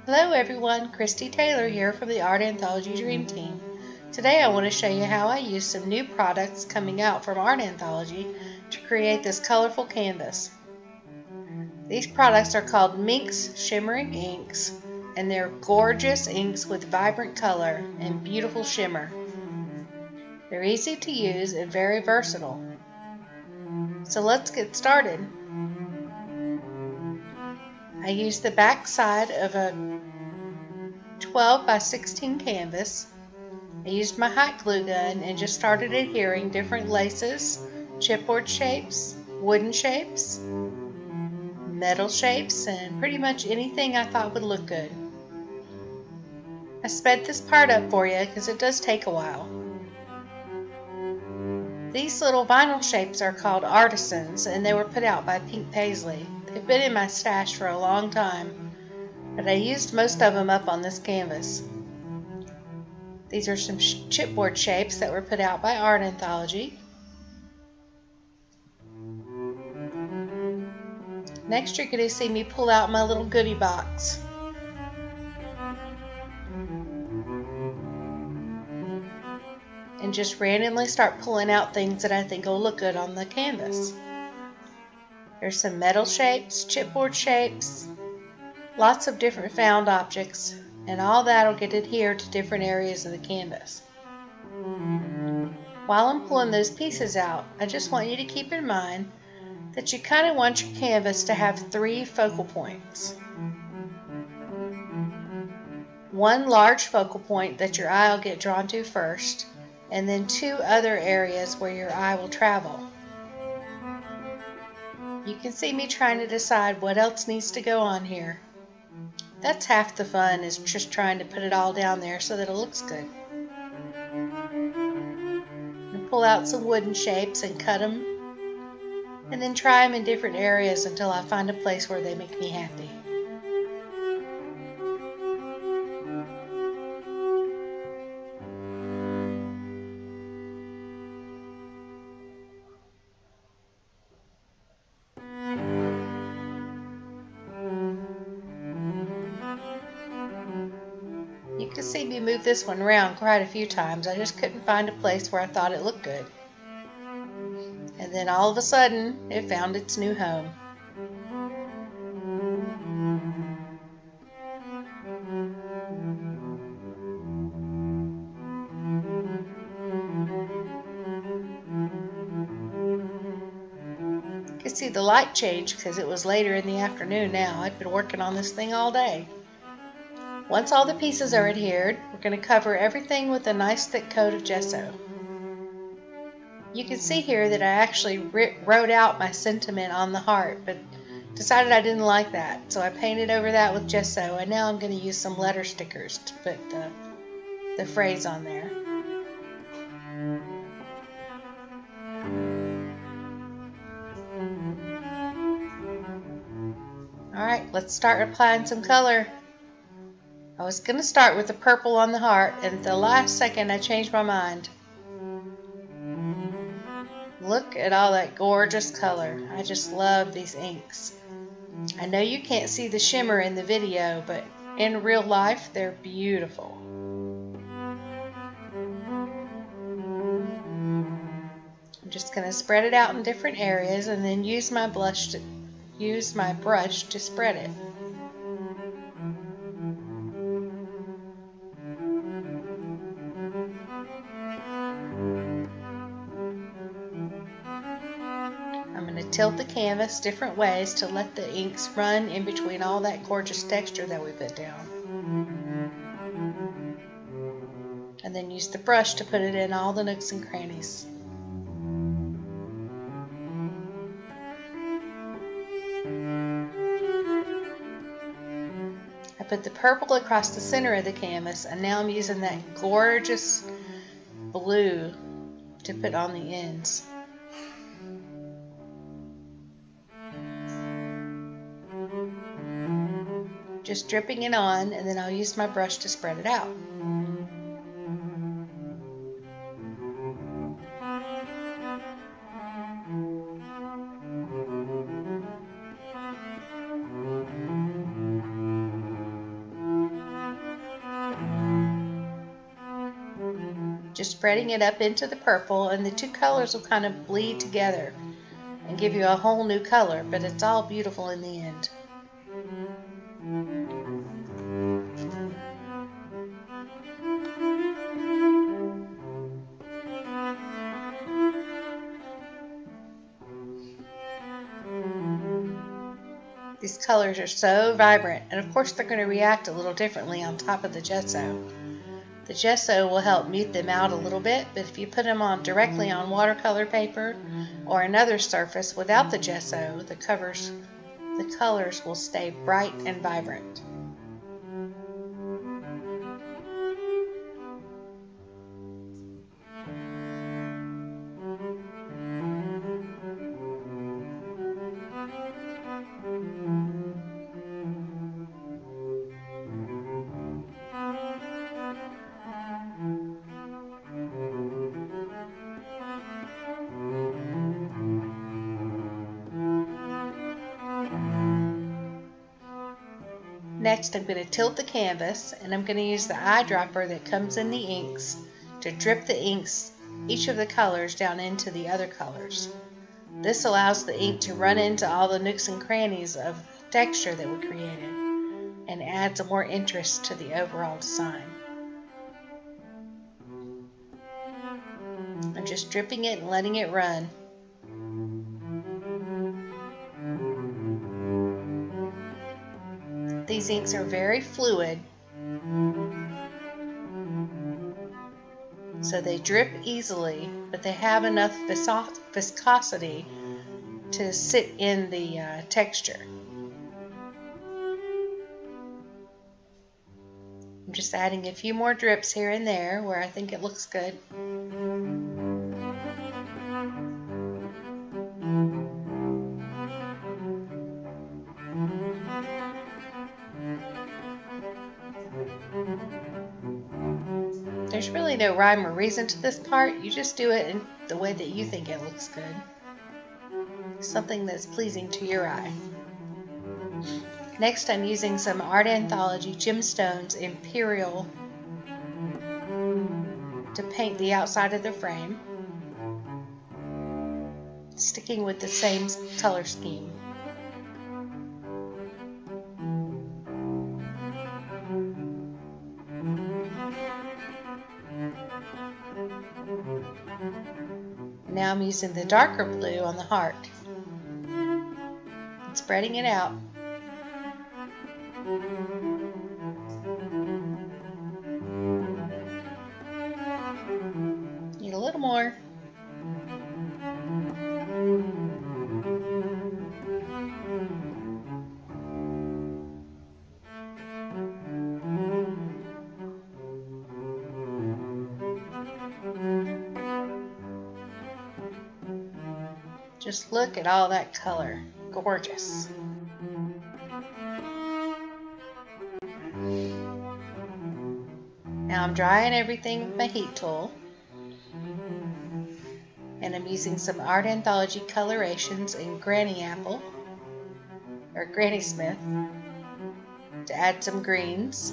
Hello everyone, Kristie Taylor here from the Art Anthology Dream Team. Today I want to show you how I use some new products coming out from Art Anthology to create this colorful canvas. These products are called Minx Shimmering inks, and they're gorgeous inks with vibrant color and beautiful shimmer. They're easy to use and very versatile. So let's get started. I used the back side of a 12 by 16 canvas. I used my hot glue gun and just started adhering different laces, chipboard shapes, wooden shapes, metal shapes, and pretty much anything I thought would look good. I sped this part up for you because it does take a while. These little vinyl shapes are called artisans, and they were put out by Pink Paisley. They've been in my stash for a long time, but I used most of them up on this canvas. These are some chipboard shapes that were put out by Art Anthology. Next, you're going to see me pull out my little goodie box. And just randomly start pulling out things that I think will look good on the canvas. There's some metal shapes, chipboard shapes, lots of different found objects, and all that will get adhered to different areas of the canvas. While I'm pulling those pieces out, I just want you to keep in mind that you kind of want your canvas to have 3 focal points. One large focal point that your eye will get drawn to first, and then 2 other areas where your eye will travel. You can see me trying to decide what else needs to go on here. That's half the fun, is just trying to put it all down there so that it looks good. And pull out some wooden shapes and cut them, and then try them in different areas until I find a place where they make me happy. You can see me move this one around quite a few times. I just couldn't find a place where I thought it looked good. And then all of a sudden, it found its new home. You can see the light change because it was later in the afternoon now. I'd been working on this thing all day. Once all the pieces are adhered, we're going to cover everything with a nice thick coat of gesso. You can see here that I actually wrote out my sentiment on the heart, but decided I didn't like that, so I painted over that with gesso, and now I'm going to use some letter stickers to put the phrase on there. Alright, let's start applying some color. I was going to start with the purple on the heart, and at the last second I changed my mind. Look at all that gorgeous color. I just love these inks. I know you can't see the shimmer in the video, but in real life they're beautiful. I'm just going to spread it out in different areas and then use my brush to spread it. I'm going to tilt the canvas different ways to let the inks run in between all that gorgeous texture that we put down. And then use the brush to put it in all the nooks and crannies. I put the purple across the center of the canvas, and now I'm using that gorgeous blue to put on the ends. Just dripping it on, and then I'll use my brush to spread it out. Just spreading it up into the purple, and the two colors will kind of bleed together and give you a whole new color, but it's all beautiful in the end. These colors are so vibrant, and of course they're going to react a little differently on top of the gesso. The gesso will help mute them out a little bit, but if you put them on directly on watercolor paper or another surface without the gesso, the colors will stay bright and vibrant. Next, I'm going to tilt the canvas, and I'm going to use the eyedropper that comes in the inks to drip the inks, each of the colors, down into the other colors. This allows the ink to run into all the nooks and crannies of texture that we created and adds more interest to the overall design. I'm just dripping it and letting it run. These inks are very fluid, so they drip easily, but they have enough viscosity to sit in the texture. I'm just adding a few more drips here and there where I think it looks good. There's really no rhyme or reason to this part. You just do it in the way that you think it looks good. Something that's pleasing to your eye. Next, I'm using some Art Anthology Gemstones Imperial to paint the outside of the frame, sticking with the same color scheme. Now I'm using the darker blue on the heart and spreading it out. Need a little more. Just look at all that color. Gorgeous. Now I'm drying everything with my heat tool, and I'm using some Art Anthology colorations in Granny Apple or Granny Smith to add some greens.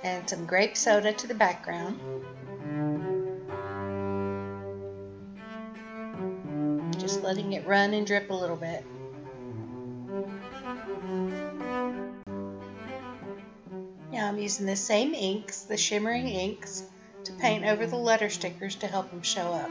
And some grape soda to the background. Just letting it run and drip a little bit. Now I'm using the same inks, the shimmering inks, to paint over the letter stickers to help them show up.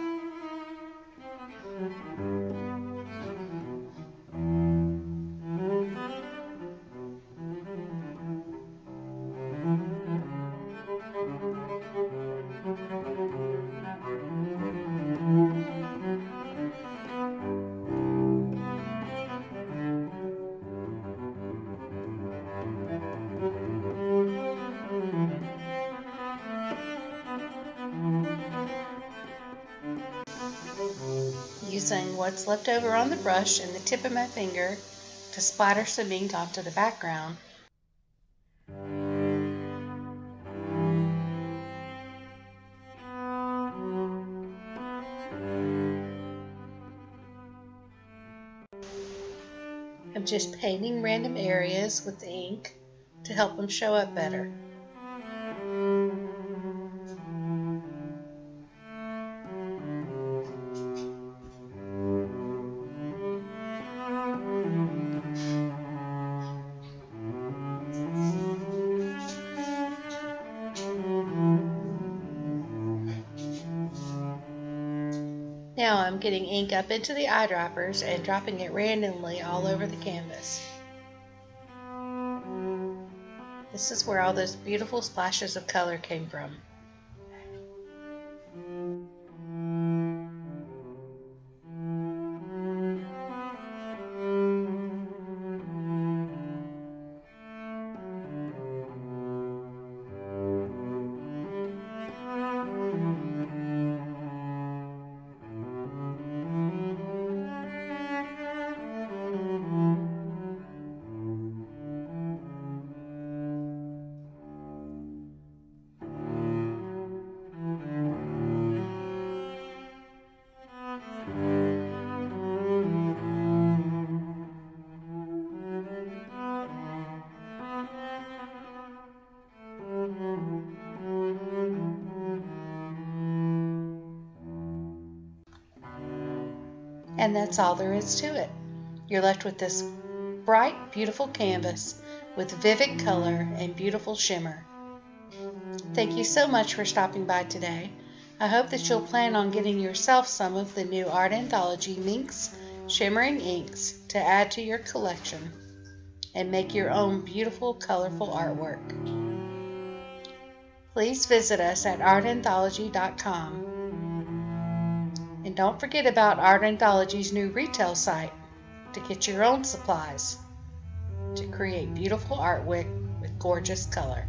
Using what's left over on the brush and the tip of my finger to splatter some ink onto the background. I'm just painting random areas with ink to help them show up better. Now I'm getting ink up into the eyedroppers and dropping it randomly all over the canvas. This is where all those beautiful splashes of color came from. And that's all there is to it. You're left with this bright, beautiful canvas with vivid color and beautiful shimmer. Thank you so much for stopping by today. I hope that you'll plan on getting yourself some of the new Art Anthology Minx Shimmering inks to add to your collection and make your own beautiful, colorful artwork. Please visit us at artanthology.com. And don't forget about Art Anthology's new retail site to get your own supplies to create beautiful artwork with gorgeous color.